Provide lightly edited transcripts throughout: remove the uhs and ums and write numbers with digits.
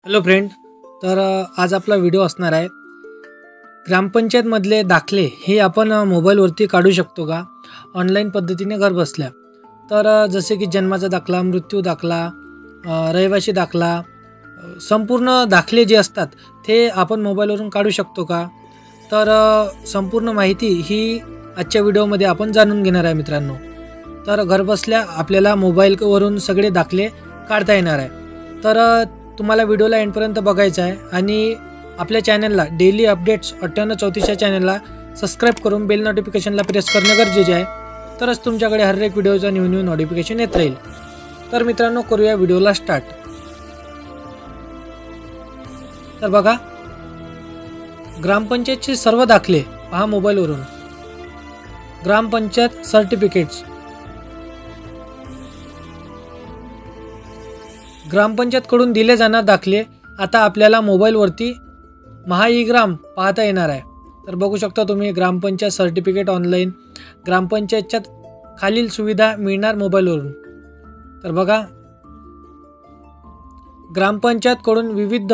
Hello friend, तर आज आपला व्हिडिओ असणार आहे ग्रामपंचायतमधले दाखले हे आपण मोबाईलवरती काढू शकतो का ऑनलाईन पद्धतीने घर बसल्या. तर जसे की जन्माचा दाखला, मृत्यू दाखला, रहिवासी दाखला, संपूर्ण दाखले जे असतात ते आपण मोबाईलवरून काढू शकतो का. तर संपूर्ण माहिती ही आजच्या व्हिडिओमध्ये आपण जाणून घेणार आहे मित्रांनो. तर घरबसल्या आपल्याला मोबाईलवरून सगळे दाखले काढता येणार आहे. तर तुम्हाला व्हिडिओला एंडपर्यंत बघायचं आहे आणि आपल्या चॅनलला डेली अपडेट्स 9834 या चॅनलला सबस्क्राईब करून बेल नोटिफिकेशनला प्रेस करणे गरजेचे आहे. तरच तुमच्याकडे हर एक व्हिडिओचा न्यू नोटिफिकेशन येत राहील. तर मित्रांनो, करूया व्हिडिओला स्टार्ट. तर बघा, ग्रामपंचायतचे सर्व दाखले पहा मोबाईलवरून. ग्रामपंचायत सर्टिफिकेट्स, ग्रामपंचायतकडून दिले जाणार दाखले आता आपल्याला मोबाईलवरती महा-ई-ग्राम पाहता येणार आहे. तर बघू शकता तुम्ही, ग्रामपंचायत सर्टिफिकेट ऑनलाईन, ग्रामपंचायतच्या खालील सुविधा मिळणार मोबाईलवरून. तर बघा, ग्रामपंचायतकडून विविध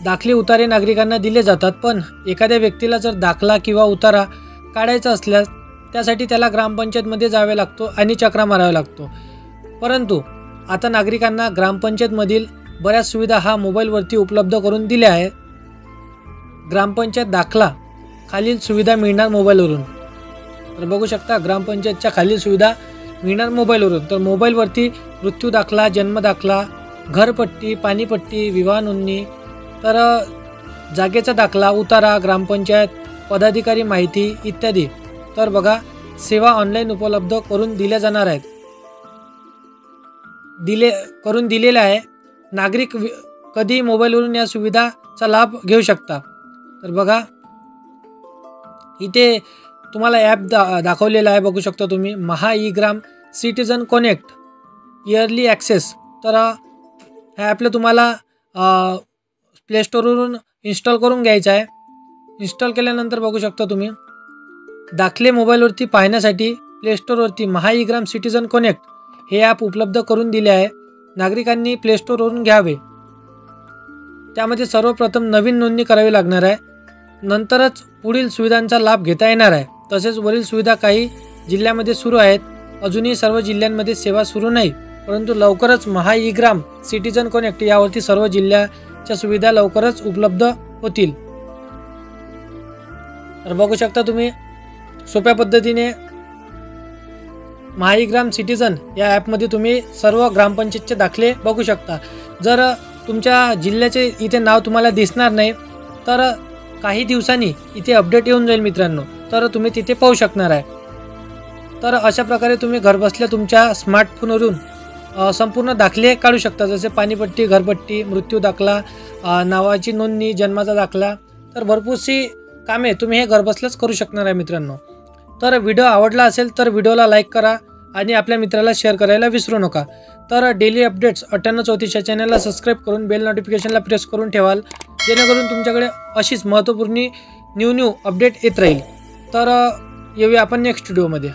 दाखले उतारे नागरिकांना दिले जातात. पण एखाद्या व्यक्तीला जर दाखला किंवा उतारा काढायचा असल्यास त्यासाठी त्याला ग्रामपंचायतमध्ये जावे लागतो आणि चक्रा मारावा लागतो. परंतु आता नागरिकांना ग्रामपंचायतमधील बऱ्याच सुविधा हा मोबाईलवरती उपलब्ध करून दिल्या आहेत. ग्रामपंचायत दाखला खालील सुविधा मिळणार मोबाईलवरून. तर बघू शकता, ग्रामपंचायतच्या खालील सुविधा मिळणार मोबाईलवरून. तर मोबाईलवरती मृत्यू दाखला, जन्म दाखला, घरपट्टी, पाणीपट्टी, विवाह नोंदणी, तर जागेचा दाखला, उतारा, ग्रामपंचायत पदाधिकारी माहिती इत्यादी. तर बघा, सेवा ऑनलाईन उपलब्ध करून दिल्या जाणार आहेत, दिलेला आहे. नागरिक कधी मोबाईलवरून या सुविधाचा लाभ घेऊ शकता. तर बघा, इथे तुम्हाला ॲप दाखवलेला आहे, बघू शकता तुम्ही, महा-ई-ग्राम सिटीजन कनेक्ट इयरली ॲक्सेस. तर ह्या ॲपला तुम्हाला प्ले स्टोरवरून इन्स्टॉल करून घ्यायचं आहे. इन्स्टॉल केल्यानंतर बघू शकता तुम्ही, दाखले मोबाईलवरती पाहण्यासाठी प्ले स्टोरवरती महा-ई-ग्राम सिटीजन कनेक्ट हे ॲप उपलब्ध करून दिले आहे. नागरिकांनी प्ले स्टोरवरून घ्यावे. त्यामध्ये सर्वप्रथम नवीन नोंदणी करावी लागणार आहे, नंतरच पुढील सुविधांचा लाभ घेता येणार आहे. तसेच वरील सुविधा काही जिल्ह्यामध्ये सुरू आहेत. अजूनही सर्व जिल्ह्यांमध्ये सेवा सुरू नाही, परंतु लवकरच महा-ई-ग्राम सिटीजन कनेक्ट यावरती सर्व जिल्ह्याच्या सुविधा लवकरच उपलब्ध होतील. तर बघू शकता तुम्ही, सोप्या पद्धतीने महा-ई-ग्राम सिटीजन या ॲपमध्ये तुम्ही सर्व ग्रामपंचायतचे दाखले बघू शकता. जर तुमच्या जिल्ह्याचे इथे नाव तुम्हाला दिसणार नाही, तर काही दिवसांनी इथे अपडेट येऊन जाईल मित्रांनो, तर तुम्ही तिथे पाहू शकणार आहे. तर अशा प्रकारे तुम्ही घरबसल्या तुमच्या स्मार्टफोनवरून संपूर्ण दाखले काढू शकता, जसे पाणीपट्टी, घरपट्टी, मृत्यू दाखला, नावाची नोंदणी, जन्माचा दाखला. तर भरपूरशी कामे तुम्ही हे घरबसल्याच करू शकणार आहे मित्रांनो. तर व्हिडिओ आवडला असेल तर व्हिडिओला लाईक करा आणि आपल्या मित्राला शेअर करायला विसरू नका. तर डेली अपडेट्स 9834 या चॅनलला सबस्क्राईब करून बेल नोटिफिकेशनला प्रेस करून ठेवाल, जेणेकरून तुमच्याकडे अशीच महत्त्वपूर्ण न्यू अपडेट येत राहील. तर येऊया आपण नेक्स्ट व्हिडिओमध्ये.